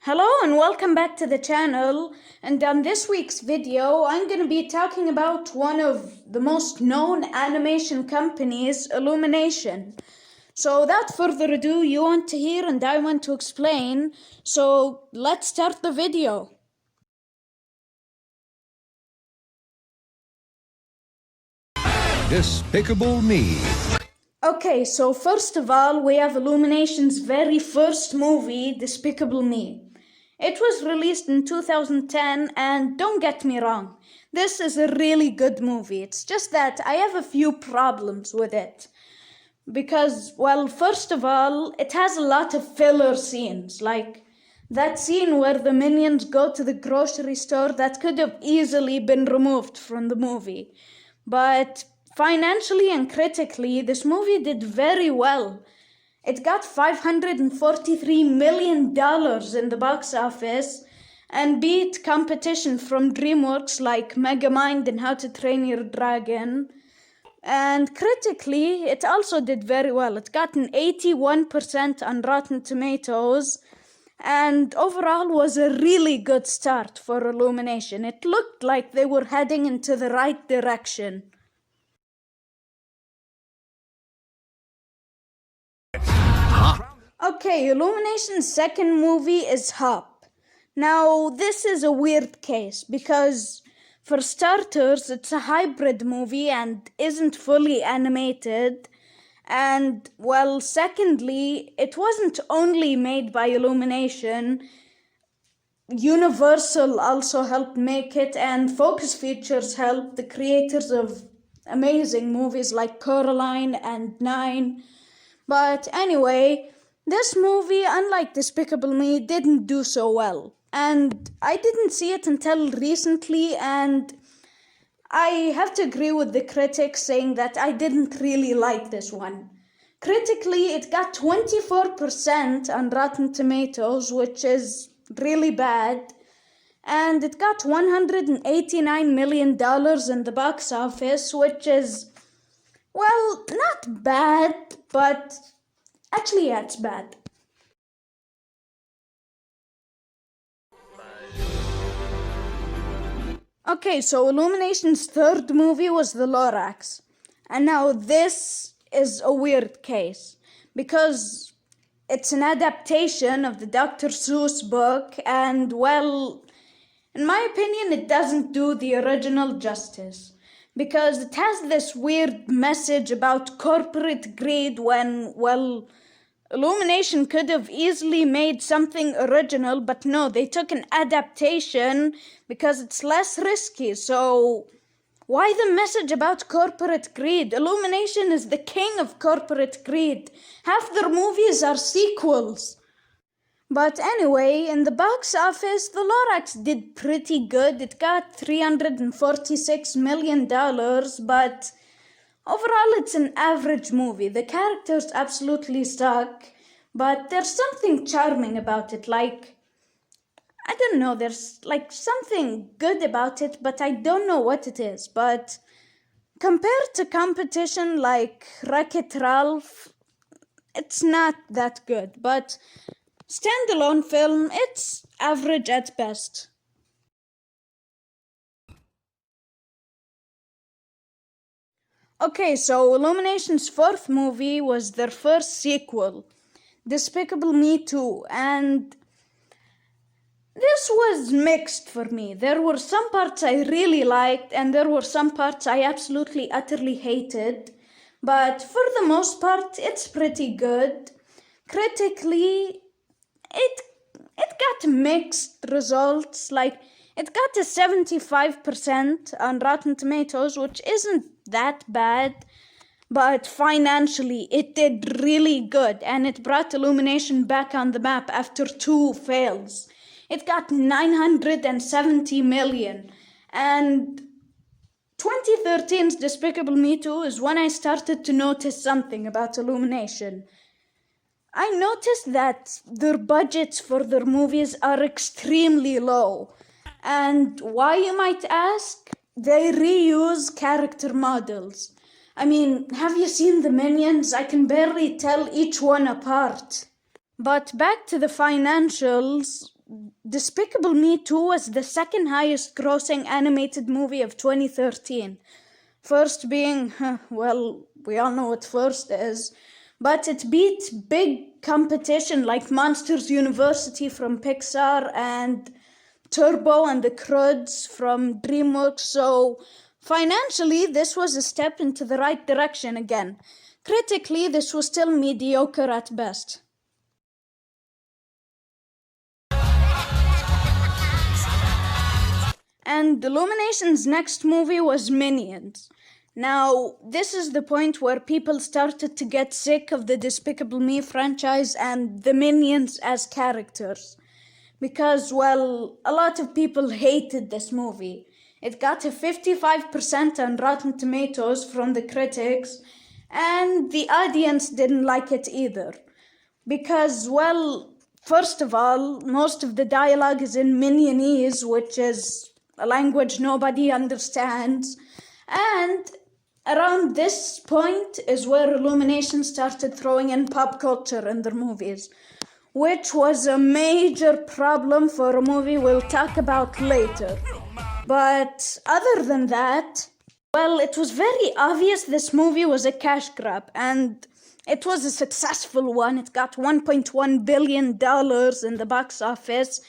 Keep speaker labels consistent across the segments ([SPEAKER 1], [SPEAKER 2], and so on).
[SPEAKER 1] Hello and welcome back to the channel, and on this week's video I'm going to be talking about one of the most known animation companies, Illumination. So without further ado, you want to hear and I want to explain, so let's start the video.
[SPEAKER 2] Despicable Me.
[SPEAKER 1] Okay, so first of all, we have Illumination's very first movie, Despicable Me. It was released in 2010, and don't get me wrong, this is a really good movie. It's just that I have a few problems with it. Because, well, first of all, it has a lot of filler scenes, like that scene where the minions go to the grocery store that could have easily been removed from the movie. But financially and critically, this movie did very well. It got $543 million in the box office and beat competition from DreamWorks like Megamind and How to Train Your Dragon. And critically, it also did very well. It got an 81% on Rotten Tomatoes and overall was a really good start for Illumination. It looked like they were heading into the right direction. Okay, Illumination's second movie is Hop. Now, this is a weird case because, for starters, it's a hybrid movie and isn't fully animated. And, well, secondly, it wasn't only made by Illumination. Universal also helped make it, and Focus Features helped, the creators of amazing movies like Coraline and Nine. But anyway, this movie, unlike Despicable Me, didn't do so well. And I didn't see it until recently, and I have to agree with the critics saying that I didn't really like this one. Critically, it got 24% on Rotten Tomatoes, which is really bad. And it got $189 million in the box office, which is, well, not bad, but actually, yeah, it's bad. Okay, so Illumination's third movie was The Lorax. And now this is a weird case because it's an adaptation of the Dr. Seuss book, and, well, in my opinion, it doesn't do the original justice. Because it has this weird message about corporate greed when, well, Illumination could have easily made something original, but no, they took an adaptation because it's less risky. So why the message about corporate greed? Illumination is the king of corporate greed. Half their movies are sequels. But anyway, in the box office, The Lorax did pretty good. It got $346 million, but overall it's an average movie. The characters absolutely suck, but there's something charming about it. Like, I don't know, there's like something good about it, but I don't know what it is. But compared to competition like Wreck-It Ralph, it's not that good. But standalone film, it's average at best. Okay, so Illumination's fourth movie was their first sequel, Despicable Me 2, and this was mixed for me. There were some parts I really liked, and there were some parts I absolutely, utterly hated, but for the most part, it's pretty good. Critically, it got mixed results. Like, it got a 75% on Rotten Tomatoes, which isn't that bad, but financially it did really good, and it brought Illumination back on the map after 2 fails. It got $970 million, and 2013's Despicable Me 2 is when I started to notice something about Illumination. I noticed that their budgets for their movies are extremely low. And why, you might ask? They reuse character models. I mean, have you seen the Minions? I can barely tell each one apart. But back to the financials, Despicable Me 2 was the second highest grossing animated movie of 2013. First being, well, we all know what first is, but it beat big competition like Monsters University from Pixar and Turbo and the Croods from DreamWorks, so financially this was a step into the right direction again. Critically, this was still mediocre at best. And Illumination's next movie was Minions. Now, this is the point where people started to get sick of the Despicable Me franchise and the Minions as characters. Because, well, a lot of people hated this movie. It got a 55% on Rotten Tomatoes from the critics, and the audience didn't like it either. Because, well, first of all, most of the dialogue is in Minionese, which is a language nobody understands. And around this point is where Illumination started throwing in pop culture in their movies, which was a major problem for a movie we'll talk about later. But other than that, well, it was very obvious this movie was a cash grab, and it was a successful one. It got $1.1 billion in the box office,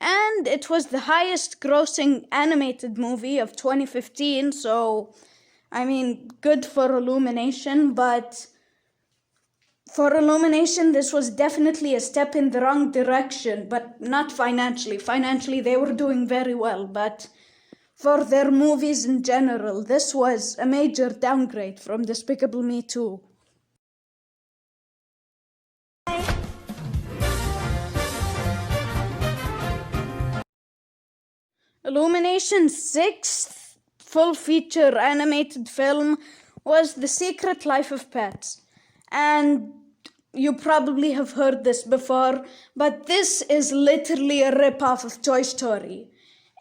[SPEAKER 1] and it was the highest grossing animated movie of 2015, so, I mean, good for Illumination, but for Illumination, this was definitely a step in the wrong direction, but not financially. Financially, they were doing very well, but for their movies in general, this was a major downgrade from Despicable Me 2. Illumination's sixth full-feature animated film was The Secret Life of Pets. And you probably have heard this before, but this is literally a rip-off of Toy Story.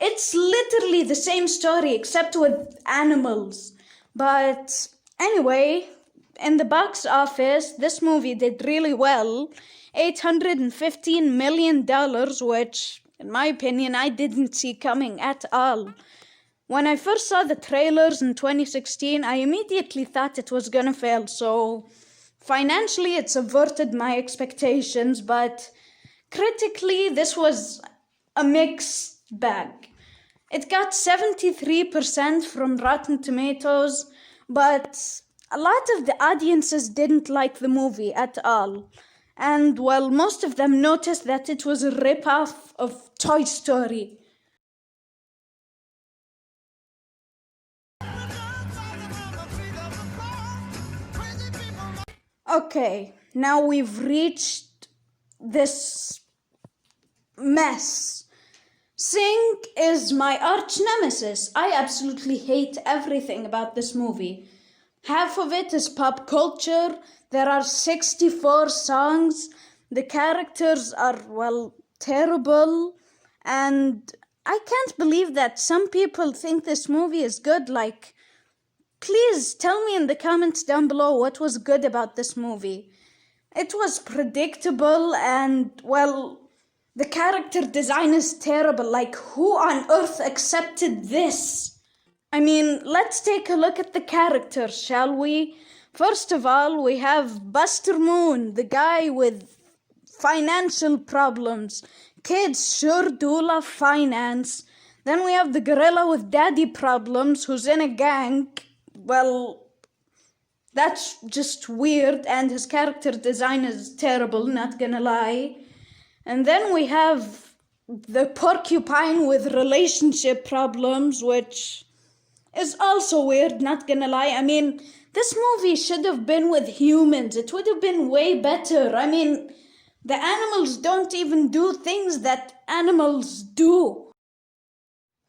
[SPEAKER 1] It's literally the same story except with animals. But anyway, in the box office, this movie did really well. $815 million, which, in my opinion, I didn't see coming at all. When I first saw the trailers in 2016, I immediately thought it was gonna fail, so financially it subverted my expectations, but critically this was a mixed bag. It got 73% from Rotten Tomatoes, but a lot of the audiences didn't like the movie at all. And, well, most of them noticed that it was a rip-off of Toy Story. Okay, now we've reached this mess. Sing is my arch nemesis. I absolutely hate everything about this movie. Half of it is pop culture. There are 64 songs. The characters are, well, terrible. And I can't believe that some people think this movie is good. Like, please tell me in the comments down below what was good about this movie. It was predictable and, well, the character design is terrible. Like, who on earth accepted this? I mean, let's take a look at the characters, shall we? First of all, we have Buster Moon, the guy with financial problems. Kids sure do love finance. Then we have the gorilla with daddy problems who's in a gang. Well, that's just weird, and his character design is terrible, not gonna lie. And then we have the porcupine with relationship problems, which is also weird, not gonna lie. I mean, this movie should have been with humans. It would have been way better. I mean, the animals don't even do things that animals do.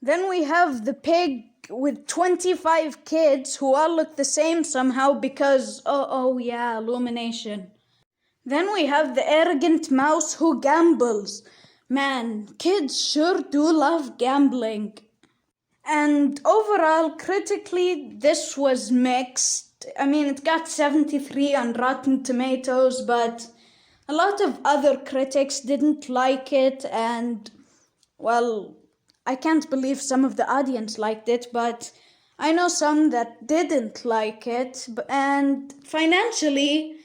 [SPEAKER 1] Then we have the pig with 25 kids who all look the same somehow because, oh yeah, Illumination. Then we have the arrogant mouse who gambles. Man, kids sure do love gambling. And overall, critically, this was mixed. I mean, it got 73 on Rotten Tomatoes, but a lot of other critics didn't like it, and well, I can't believe some of the audience liked it, but I know some that didn't like it, and financially,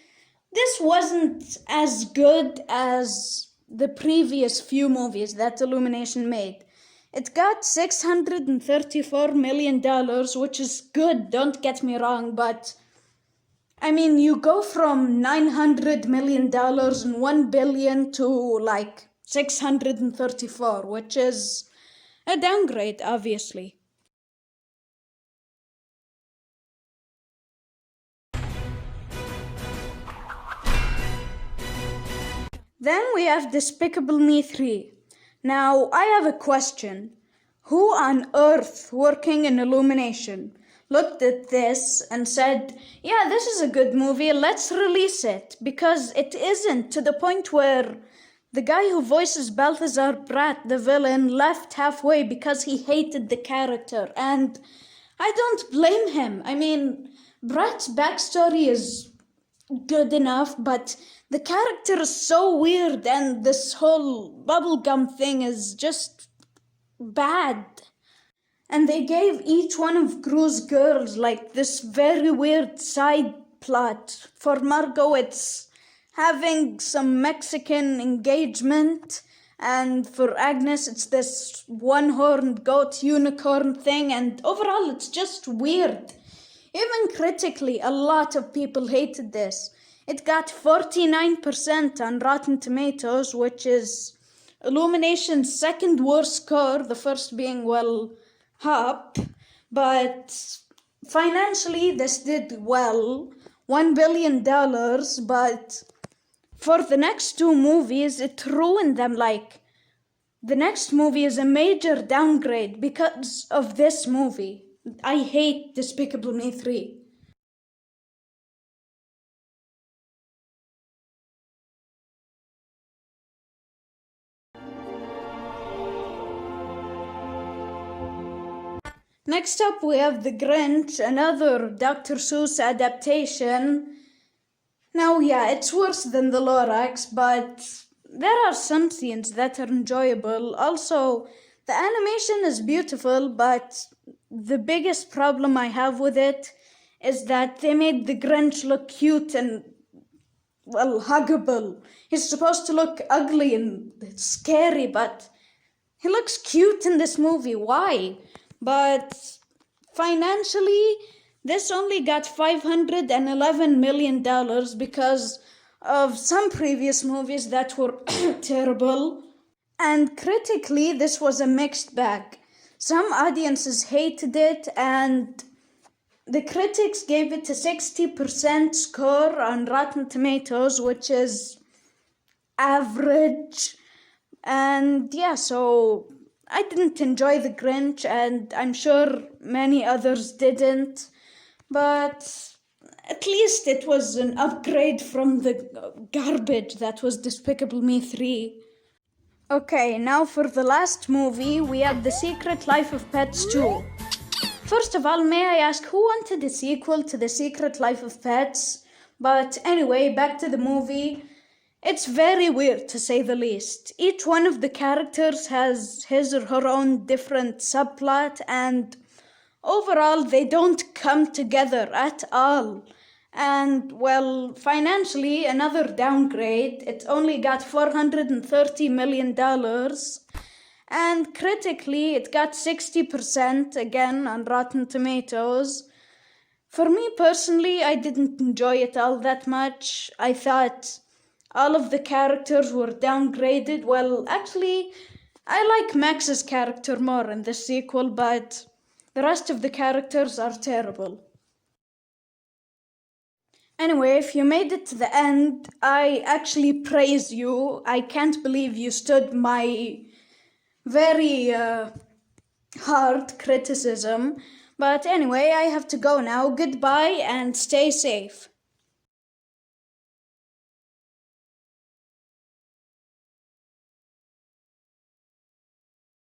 [SPEAKER 1] this wasn't as good as the previous few movies that Illumination made. It got $634 million, which is good, don't get me wrong, but I mean, you go from $900 million and 1 billion to like 634, which is a downgrade, obviously. Then we have Despicable Me 3. Now, I have a question. Who on earth working in Illumination looked at this and said, yeah, this is a good movie, let's release it? Because it isn't, to the point where the guy who voices Balthazar Bratt, the villain, left halfway because he hated the character, and I don't blame him. I mean, Bratt's backstory is good enough, but the character is so weird, and this whole bubblegum thing is just bad. And they gave each one of Gru's girls like this very weird side plot. For Margot, it's having some Mexican engagement, and for Agnes, it's this one-horned goat unicorn thing, and overall, it's just weird. Even critically, a lot of people hated this. It got 49% on Rotten Tomatoes, which is Illumination's second worst score, the first being, well, Hop. But financially, this did well, $1 billion, but for the next two movies, it ruined them. Like, the next movie is a major downgrade because of this movie. I hate Despicable Me 3. Next up, we have The Grinch, another Dr. Seuss adaptation. Now, yeah, it's worse than the Lorax, but there are some scenes that are enjoyable. Also, the animation is beautiful, but the biggest problem I have with it is that they made the Grinch look cute and, well, huggable. He's supposed to look ugly and scary, but he looks cute in this movie. Why? But financially, this only got $511 million because of some previous movies that were terrible. And critically, this was a mixed bag. Some audiences hated it, and the critics gave it a 60% score on Rotten Tomatoes, which is average. And yeah, so I didn't enjoy The Grinch, and I'm sure many others didn't, but at least it was an upgrade from the garbage that was Despicable Me 3. Okay, now for the last movie, we have The Secret Life of Pets 2. First of all, may I ask, who wanted a sequel to The Secret Life of Pets? But anyway, back to the movie. It's very weird, to say the least. Each one of the characters has his or her own different subplot, and overall, they don't come together at all. And, well, financially, another downgrade. It only got $430 million. And critically, it got 60% again on Rotten Tomatoes. For me personally, I didn't enjoy it all that much. I thought all of the characters were downgraded. Well, actually, I like Max's character more in the sequel, but the rest of the characters are terrible. Anyway, if you made it to the end, I actually praise you. I can't believe you stood my very hard criticism. But anyway, I have to go now. Goodbye and stay safe.